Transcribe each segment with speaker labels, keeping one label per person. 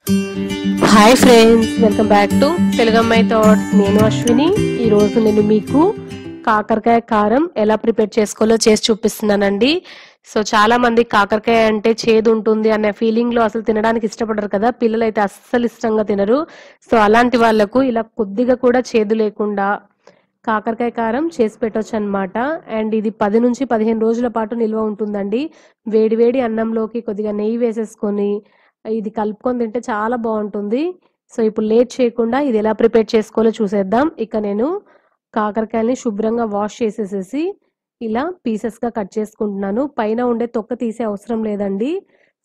Speaker 1: Hi friends, welcome back to Telugu అమ్మాయి thoughts. నేను అశ్విని. ఈ రోజు నేను మీకు కాకరకాయ కారం ఎలా ప్రిపేర్ చేసుకోవాలో చేసి చూపిస్తున్నానండి. సో చాలా మంది కాకరకాయ అంటే చేదు ఉంటుంది అనే ఫీలింగ్ లో అసలు తినడానికి ఇష్టపడరు కదా. పిల్లలు అయితే అస్సలు ఇష్టంగా తినరు. సో అలాంటి వాళ్లకు ఇలా కొద్దిగా కూడా చేదు లేకుండా కాకరకాయ కారం చేసి పెట్టొచ్చు అనమాట. అండ్ ఇది 10 నుంచి 15 రోజుల పాటు నిల్వ ఉంటుందండి. వేడి వేడి అన్నంలోకి కొద్దిగా నెయ్యి వేసేసుకొని ఇది కలుపుకొని తింటే చాలా బాగుంటుంది. సో ఇప్పుడు లేట్ చేయకుండా ఇది ఎలా ప్రిపేర్ చేసుకోవాలో చూసేద్దాం. ఇక నేను కాకరకాయని శుభ్రంగా వాష్ చేసేసేసి ఇలా పీసెస్ గా కట్ చేసుకుంటున్నాను. పైన ఉండే తొక్క తీసే అవసరం లేదండి.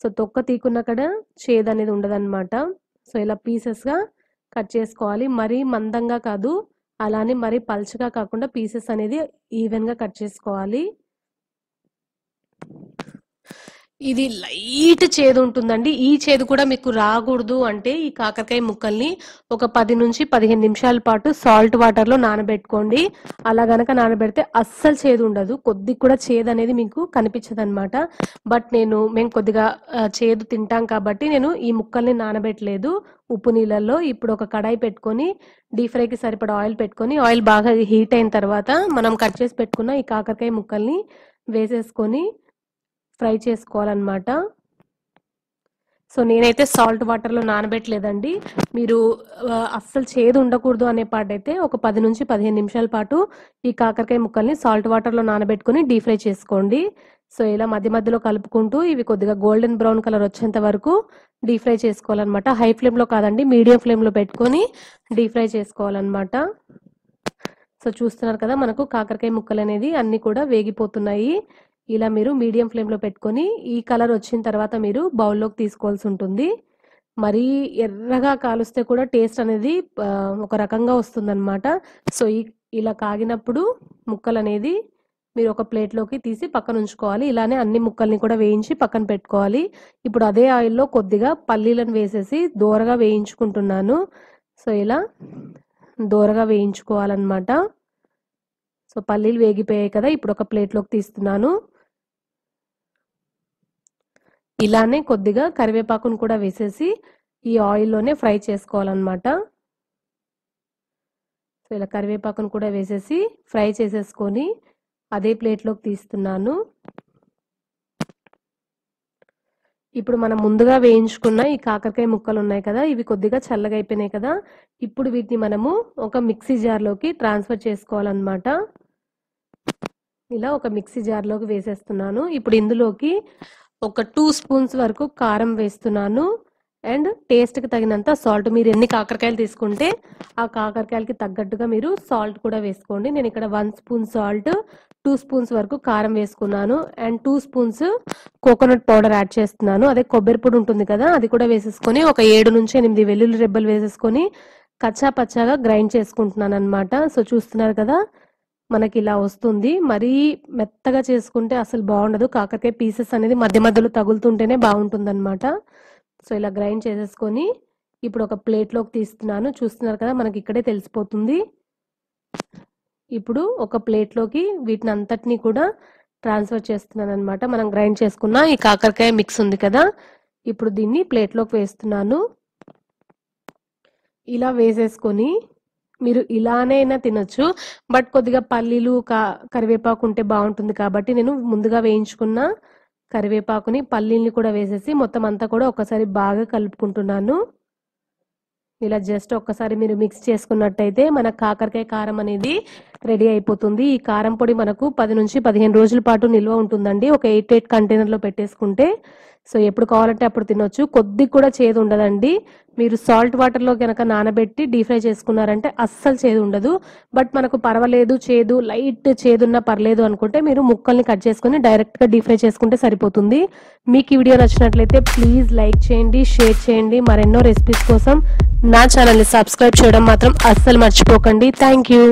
Speaker 1: సో తొక్క తీకున్న కూడా చేదు అనేది ఉండదన్నమాట. సో ఇలా పీసెస్ గా కట్ చేసుకోవాలి. మరీ మందంగా కాదు, అలానే మరీ పల్చగా కాకుండా పీసెస్ అనేది ఈవెన్ గా కట్ చేసుకోవాలి. ఇది లైట్ చేదు ఉంటుందండి. ఈ చేదు కూడా మీకు రాకూడదు అంటే ఈ కాకరకాయ ముక్కల్ని ఒక 10 నుంచి 15 నిమిషాల పాటు సాల్ట్ వాటర్ లో నానబెట్టుకోండి. అలా గనక నానబెడితే అస్సలు చేదు ఉండదు. కొద్దిగా కూడా చేదు అనేది మీకు కనిపించదు అనమాట. బట్ మేము కొద్దిగా చేదు తింటాం కాబట్టి నేను ఈ ముక్కల్ని నానబెట్టలేదు ఉప్పు నీళ్ళల్లో. ఇప్పుడు ఒక కడాయి పెట్టుకొని డీప్ ఫ్రైకి సరిపడా ఆయిల్ పెట్టుకొని ఆయిల్ బాగా హీట్ అయిన తర్వాత మనం కట్ చేసి పెట్టుకున్న ఈ కాకరకాయ ముక్కల్ని వేసేసుకొని ఫ్రై చేసుకోవాలన్నమాట. సో నేనైతే సాల్ట్ వాటర్ లో నానబెట్టలేదండి. మీరు అస్సలు చేదు ఉండకూడదు అనే పాటైతే ఒక 10 నుంచి 15 నిమిషాల పాటు ఈ కాకరకాయ ముక్కల్ని సాల్ట్ వాటర్ లో నానబెట్టుకుని డీప్ ఫ్రై చేసుకోండి. సో ఇలా మధ్య మధ్యలో కలుపుకుంటూ ఇవి కొద్దిగా గోల్డెన్ బ్రౌన్ కలర్ వచ్చేంత వరకు డీప్ ఫ్రై చేసుకోవాలన్నమాట. హై ఫ్లేమ్ లో కాదండి, మీడియం ఫ్లేమ్ లో పెట్టుకొని డీప్ ఫ్రై చేసుకోవాలన్నమాట. సో చూస్తున్నారు కదా, మనకు కాకరకాయ ముక్కలు అనేది అన్ని కూడా వేగిపోతున్నాయి. ఇలా మీరు మీడియం ఫ్లేమ్ లో పెట్టుకొని ఈ కలర్ వచ్చిన తర్వాత మీరు బౌల్లోకి తీసుకోవాల్సి ఉంటుంది. మరీ ఎర్రగా కాలుస్తే కూడా టేస్ట్ అనేది ఒక రకంగా వస్తుందన్నమాట. సో ఇలా కాగినప్పుడు ముక్కలు అనేది మీరు ఒక ప్లేట్లోకి తీసి పక్కన ఉంచుకోవాలి. ఇలానే అన్ని ముక్కల్ని కూడా వేయించి పక్కన పెట్టుకోవాలి. ఇప్పుడు అదే ఆయిల్లో కొద్దిగా పల్లీలను వేసేసి దోరగా వేయించుకుంటున్నాను. సో ఇలా దోరగా వేయించుకోవాలన్నమాట. సో పల్లీలు వేగిపోయాయి కదా, ఇప్పుడు ఒక ప్లేట్లోకి తీస్తున్నాను. ఇలానే కొద్దిగా కరివేపాకును కూడా వేసేసి ఈ ఆయిల్లోనే ఫ్రై చేసుకోవాలన్నమాట. సో ఇలా కరివేపాకును కూడా వేసేసి ఫ్రై చేసేసుకొని అదే ప్లేట్లోకి తీస్తున్నాను. ఇప్పుడు మనం ముందుగా వేయించుకున్న ఈ కాకరకాయ ముక్కలు ఉన్నాయి కదా, ఇవి కొద్దిగా చల్లగా అయిపోయినాయి కదా. ఇప్పుడు వీటిని మనము ఒక మిక్సీ జార్లోకి ట్రాన్స్ఫర్ చేసుకోవాలన్నమాట. ఇలా ఒక మిక్సీ జార్లోకి వేసేస్తున్నాను. ఇప్పుడు ఇందులోకి ఒక 2 స్పూన్స్ వరకు కారం వేస్తున్నాను. అండ్ టేస్ట్కి తగినంత సాల్ట్. మీరు ఎన్ని కాకరకాయలు తీసుకుంటే ఆ కాకరకాయలకి తగ్గట్టుగా మీరు సాల్ట్ కూడా వేసుకోండి. నేను ఇక్కడ 1 స్పూన్ సాల్ట్, 2 స్పూన్స్ వరకు కారం వేసుకున్నాను. And 2 spoons coconut powder add చేస్తున్నాను. అదే కొబ్బరి పొడి ఉంటుంది కదా, అది కూడా వేసేసుకొని ఒక 7 నుంచి 8 వెల్లుల్లి రెబ్బలు వేసేసుకొని కచ్చా పచ్చాగా గ్రైండ్ చేసుకుంటున్నాను అనమాట. సో చూస్తున్నారు కదా, మనకి ఇలా వస్తుంది. మరీ మెత్తగా చేసుకుంటే అసలు బాగుండదు. కాకరకాయ పీసెస్ అనేది మధ్య మధ్యలో తగులుతుంటేనే బాగుంటుంది అనమాట. సో ఇలా గ్రైండ్ చేసేసుకొని ఇప్పుడు ఒక ప్లేట్లోకి తీస్తున్నాను. చూస్తున్నారు కదా, మనకి ఇక్కడే తెలిసిపోతుంది. ఇప్పుడు ఒక ప్లేట్లోకి వీటిని అంతటినీ కూడా ట్రాన్స్ఫర్ చేస్తున్నాను అనమాట. మనం గ్రైండ్ చేసుకున్న ఈ కాకరకాయ మిక్స్ ఉంది కదా, ఇప్పుడు దీన్ని ప్లేట్లోకి వేస్తున్నాను. ఇలా వేసేసుకొని మీరు ఇలానే అయినా తినొచ్చు. బట్ కొద్దిగా పల్లీలు కరివేపాకు ఉంటే బాగుంటుంది కాబట్టి నేను ముందుగా వేయించుకున్న కరివేపాకుని పల్లీల్ని కూడా వేసేసి మొత్తం అంతా కూడా ఒకసారి బాగా కలుపుకుంటున్నాను. ఇలా జస్ట్ ఒక్కసారి మీరు మిక్స్ చేసుకున్నట్టయితే మన కాకరకాయ కారం అనేది రెడీ అయిపోతుంది. ఈ కారం పొడి మనకు 10 నుంచి 15 రోజుల పాటు నిల్వ ఉంటుందండి, ఒక 8 కంటైనర్లో పెట్టేసుకుంటే. సో ఎప్పుడు కావాలంటే అప్పుడు తినొచ్చు. కొద్దిగా కూడా చేదు ఉండదండి. మీరు సాల్ట్ వాటర్లో కనుక నానబెట్టి డీప్ ఫ్రై చేసుకున్నారంటే అస్సలు చేదు ఉండదు. బట్ మనకు పర్వాలేదు, చేదు లైట్ చేదున్నా పర్లేదు అనుకుంటే మీరు ముక్కల్ని కట్ చేసుకుని డైరెక్ట్గా డీప్ ఫ్రై చేసుకుంటే సరిపోతుంది. మీకు ఈ వీడియో నచ్చినట్లయితే ప్లీజ్ లైక్ చేయండి, షేర్ చేయండి. మరెన్నో రెసిపీస్ కోసం నా ఛానల్ని సబ్స్క్రైబ్ చేయడం మాత్రం అస్సలు మర్చిపోకండి. Thank you.